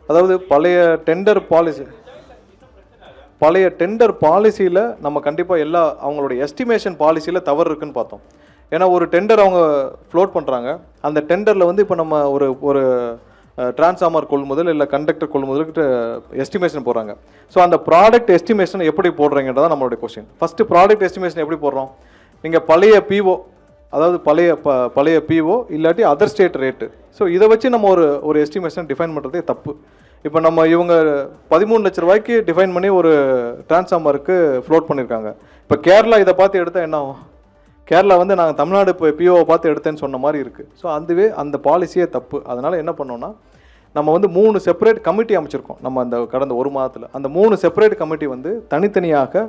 அதாவது பழைய டெண்டர் பாலிசியில் நம்ம கண்டிப்பாக எல்லா அவங்களுடைய எஸ்டிமேஷன் பாலிசியில் தவறு இருக்குன்னு பார்த்தோம். ஏன்னா ஒரு டெண்டர் அவங்க ஃப்ளோட் பண்ணுறாங்க, அந்த டெண்டரில் வந்து இப்போ நம்ம ஒரு டிரான்ஸ்ஃபார்மர் கொள்முதல் இல்லை கண்டக்டர் கொள்முதலுக்கு எஸ்டிமேஷன் போடுறாங்க. ஸோ அந்த ப்ராடக்ட் எஸ்டிமேஷன் எப்படி போடுறீங்கன்றதான் நம்மளுடைய கொஸ்டின். ஃபஸ்ட்டு ப்ராடக்ட் எஸ்டிமேஷன் எப்படி போடுறோம்? நீங்கள் பழைய பிஓ, அதாவது பழைய பிஓ இல்லாட்டி அதர் ஸ்டேட் ரேட்டு, ஸோ இதை வச்சு நம்ம ஒரு எஸ்டிமேஷன் டிஃபைன் பண்ணுறதே தப்பு. இப்போ நம்ம இவங்க 13 லட்ச ரூபாய்க்கு டிஃபைன் பண்ணி ஒரு டிரான்ஸ்ஃபார்மருக்கு ஃப்ளோட் பண்ணியிருக்காங்க. இப்போ கேரளா இதை பார்த்து எடுத்தால் என்ன ஆகும்? கேரளா வந்து நாங்கள் தமிழ்நாடு இப்போ பிஓவை பார்த்து எடுத்தேன்னு சொன்ன மாதிரி இருக்குது. ஸோ அந்த பாலிசியே தப்பு. அதனால் என்ன பண்ணோன்னா, நம்ம வந்து 3 செப்பரேட் கமிட்டி அமைச்சிருக்கோம் நம்ம அந்த கடந்த ஒரு மாதத்தில். அந்த 3 செப்பரேட் கமிட்டி வந்து தனித்தனியாக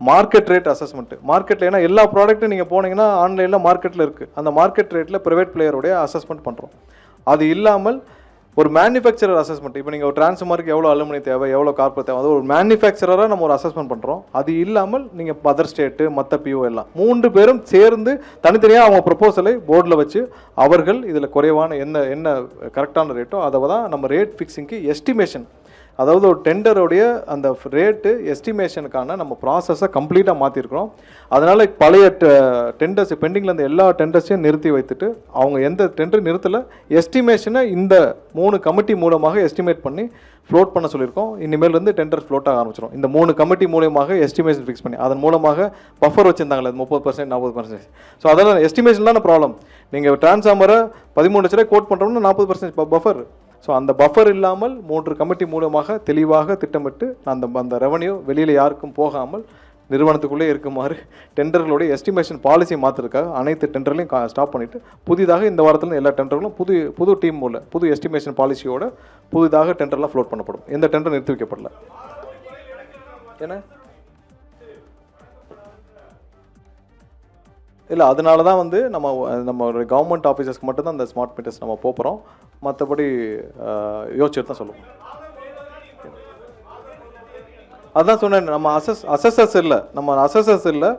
மார்க்கெட் ரேட் அசஸ்மெண்ட்டு, மார்க்கெட்டில் ஏன்னா எல்லா ப்ராடக்ட்டும் நீங்கள் போனீங்கன்னா ஆன்லைனில் மார்க்கெட்டில் இருக்குது, அந்த மார்க்கெட் ரேட்டில் ப்ரைவேட் பிளேயருடைய அசஸ்மெண்ட் பண்ணுறோம். அது இல்லாமல் ஒரு மேனுஃபேக்சரர் அசஸ்மெண்ட், இப்போ நீங்கள் ஒரு டிரான்ஸ்ஃபார்மருக்கு எவ்வளோ அலுமினியம் தேவை, எவ்வளோ கார்பர் தேவை, அது ஒரு மேனுஃபேக்சரராக நம்ம ஒரு அசஸ்மெண்ட் பண்ணுறோம். அது இல்லாமல் நீங்கள் அதர் ஸ்டேட்டு மற்ற பிஓ எல்லாம் 3 பேரும் சேர்ந்து தனித்தனியாக அவங்க ப்ரொப்போசலை போர்டில் வச்சு அவர்கள் இதில் குறைவான என்ன கரெக்டான ரேட்டோ அதை தான் நம்ம ரேட் ஃபிக்ஸிங்க்கு எஸ்டிமேஷன், அதாவது ஒரு டெண்டருடைய அந்த ரேட்டு எஸ்டிமேஷனுக்கான நம்ம ப்ராசஸை கம்ப்ளீட்டாக மாற்றிருக்கிறோம். அதனால் பழைய டெண்டர்ஸ் பெண்டிங்கில் இருந்த எல்லா டெண்டர்ஸையும் நிறுத்தி வைத்துட்டு அவங்க எந்த டெண்டர் நிறுத்தலை, எஸ்டிமேஷனை இந்த 3 கமிட்டி மூலமாக எஸ்டிமேட் பண்ணி ஃப்ளோட் பண்ண சொல்லியிருக்கோம். இனிமேல் டெண்டர் ஃப்ளோட் ஆக ஆரம்பிச்சிடும். இந்த 3 கமிட்டி மூலமாக எஸ்டிமேஷன் ஃபிக்ஸ் பண்ணி அதன் மூலமாக பஃபர் வச்சுருந்தாங்களே 30%, 40%. ஸோ அதெல்லாம் எஸ்டிமேஷன் தான் ப்ராப்ளம். நீங்கள் டிரான்ஸ்ஃபார்மரை 13 லட்ச ரூபாய் கோட் பண்ணுறோம்னா 40% பஃபர். ஸோ அந்த பஃபர் இல்லாமல் 3 கமிட்டி மூலமாக தெளிவாக திட்டமிட்டு அந்த ரெவன்யூ வெளியில் யாருக்கும் போகாமல் நிறுவனத்துக்குள்ளே இருக்குமாறு டெண்டர்களுடைய எஸ்டிமேஷன் பாலிசி மாற்றுறதுக்காக அனைத்து டெண்டர்களையும் ஸ்டாப் பண்ணிவிட்டு புதிதாக இந்த வாரத்தில் எல்லா டெண்டர்களும் புது டீம் மூலம் புது எஸ்டிமேஷன் பாலிசியோட புதிதாக டெண்டர்லாம் ஃப்ளோட் பண்ணப்படும். எந்த டெண்டர் நிறுத்தி வைக்கப்படல. ஏன்னா இல்லை, அதனால தான் வந்து நம்ம கவர்மெண்ட் ஆஃபீஸர்ஸ்க்கு மட்டும்தான் அந்த ஸ்மார்ட் மீட்டர்ஸ் நம்ம போகிறோம். மற்றபடி யோசிச்சுட்டு தான் சொல்லுவோம். அதான் சொன்னேன், நம்ம அசஸர்ஸ் இல்லை,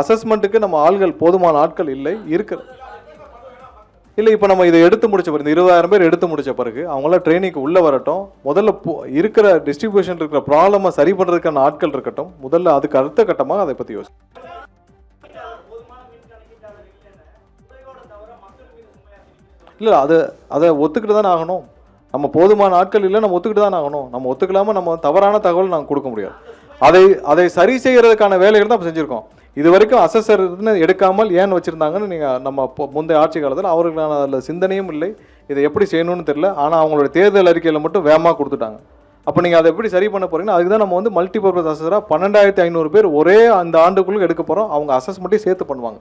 அசஸ்மெண்ட்டுக்கு நம்ம ஆள்கள் போதுமான ஆட்கள் இல்லை இல்லை. இப்போ நம்ம இதை எடுத்து முடிச்ச பிறகு இந்த 20,000 பேர் எடுத்து முடிச்ச பிறகு அவங்களாம் ட்ரைனிங்க்கு உள்ளே வரட்டும். முதல்ல இருக்கிற டிஸ்ட்ரிபியூஷன் இருக்கிற ப்ராப்ளமை சரி பண்ணுறதுக்கான ஆட்கள் இருக்கட்டும். முதல்ல அதுக்கு அடுத்த கட்டமாக அதை பற்றி யோசி. இல்லை, அதை ஒத்துக்கிட்டு தானே ஆகணும். நம்ம போதுமான ஆட்கள் இல்லை, நம்ம ஒத்துக்கிட்டு தானே ஆகணும். நம்ம ஒத்துக்கலாமல் நம்ம தவறான தகவல் நாங்கள் கொடுக்க முடியாது. அதை சரி செய்கிறதுக்கான வேலைகள் தான் செஞ்சுருக்கோம். இது வரைக்கும் அசஸர் எடுக்காமல் ஏன் வச்சுருந்தாங்கன்னு நம்ம முந்தைய ஆட்சி காலத்தில் அவர்களுக்கான அதில் சிந்தனையும் இல்லை, இதை எப்படி செய்யணும்னு தெரியல. ஆனால் அவங்களோட தேர்தல் அறிக்கையில் மட்டும் வேகமாக கொடுத்துட்டாங்க. அப்போ நீங்கள் அதை எப்படி சரி பண்ண போகிறீங்கன்னா அதுக்கு தான் நம்ம மல்டிபர்பஸ் அசஸராக 12,500 பேர் ஒரே அந்த ஆண்டுக்குள்ளே எடுக்க போகிறோம். அவங்க அசஸ்மெண்ட்டையும் சேர்த்து பண்ணுவாங்க.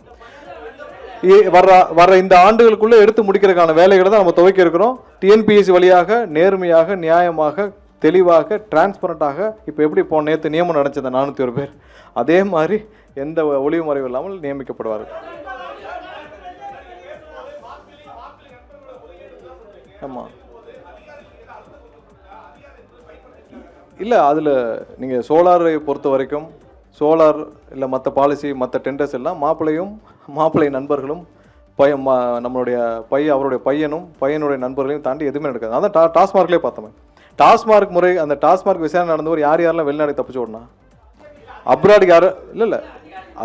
வர இந்த ஆண்டுகளுக்குள்ளே எடுத்து முடிக்கிறதுக்கான வேலைகளை தான் நம்ம துவக்கி இருக்கிறோம். டிஎன்பிஎஸ்சி வழியாக நேர்மையாக, நியாயமாக, தெளிவாக, டிரான்ஸ்பரண்டாக இப்போ எப்படி நேற்று நியமனம் நடந்தது 401 பேர், அதே மாதிரி எந்த ஒளிவு மறைவு இல்லாமல் நியமிக்கப்படுவார்கள். ஆமாம், இல்லை அதில் நீங்கள் சோலாரை பொறுத்த வரைக்கும் சோலார் இல்லை மற்ற பாலிசி மற்ற டெண்டர்ஸ் எல்லாம் மாப்பிள்ளை நண்பர்களும் நம்மளுடைய அவருடைய பையனுடைய நண்பர்களையும் தாண்டி எதுவுமே நடக்காது. அதான் டாஸ்மார்க்லேயே பார்த்தோமே, டாஸ்மார்க் முறை, அந்த டாஸ்மார்க் விசாரணை நடந்தவர் யாரெல்லாம் வெளிநாடு தப்பிச்சு ஓடனா, அப்ராடுக்கு யாரும் இல்லை.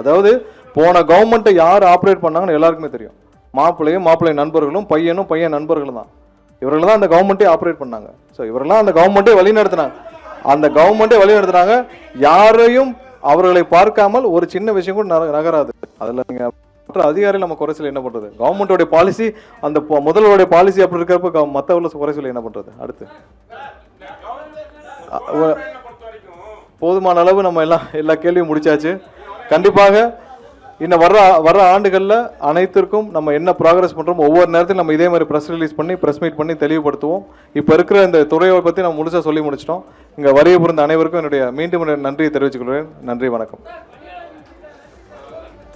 அதாவது போன கவர்மெண்ட்டை யார் ஆப்ரேட் பண்ணாங்கன்னு எல்லாருக்குமே தெரியும். மாப்பிள்ளை நண்பர்களும் பையன் நண்பர்களும் தான். இவர்கள் தான் அந்த கவர்மெண்ட்டே ஆப்ரேட் பண்ணாங்க. ஸோ இவரெல்லாம் அந்த கவர்மெண்ட்டே வழிநடத்தினாங்க. யாரையும் அவர்களை பார்க்காமல் ஒரு சின்ன விஷயம் கூட நகராது. அதில் நீங்கள் மற்ற அதிகாரிகள் நம்ம குறை சொல்ல என்ன பண்ணுறது? கவர்மெண்ட்டோடைய பாலிசி, அந்த முதல்வருடைய பாலிசி அப்படி இருக்கிறப்ப மற்றவர்களை குறை சொல்ல என்ன பண்ணுறது? அடுத்து போதுமான அளவு நம்ம எல்லா கேள்வியும் முடிச்சாச்சு. கண்டிப்பாக இன்னும் வர்ற ஆண்டுகளில் அனைத்திற்கும் நம்ம என்ன ப்ராக்ரஸ் பண்ணுறோம் ஒவ்வொரு நேரத்திலும் நம்ம இதே மாதிரி ப்ரெஸ் ரிலீஸ் பண்ணி ப்ரெஸ் மீட் பண்ணி தெளிவுபடுத்துவோம். இப்போ இருக்கிற இந்த துறையை பற்றி நம்ம முழுசாக சொல்லி முடிச்சிட்டோம். இங்கே வருகை புரிந்த அனைவருக்கும் என்னுடைய மீண்டும் நன்றியை தெரிவித்துக் கொள்கிறேன். நன்றி, வணக்கம்.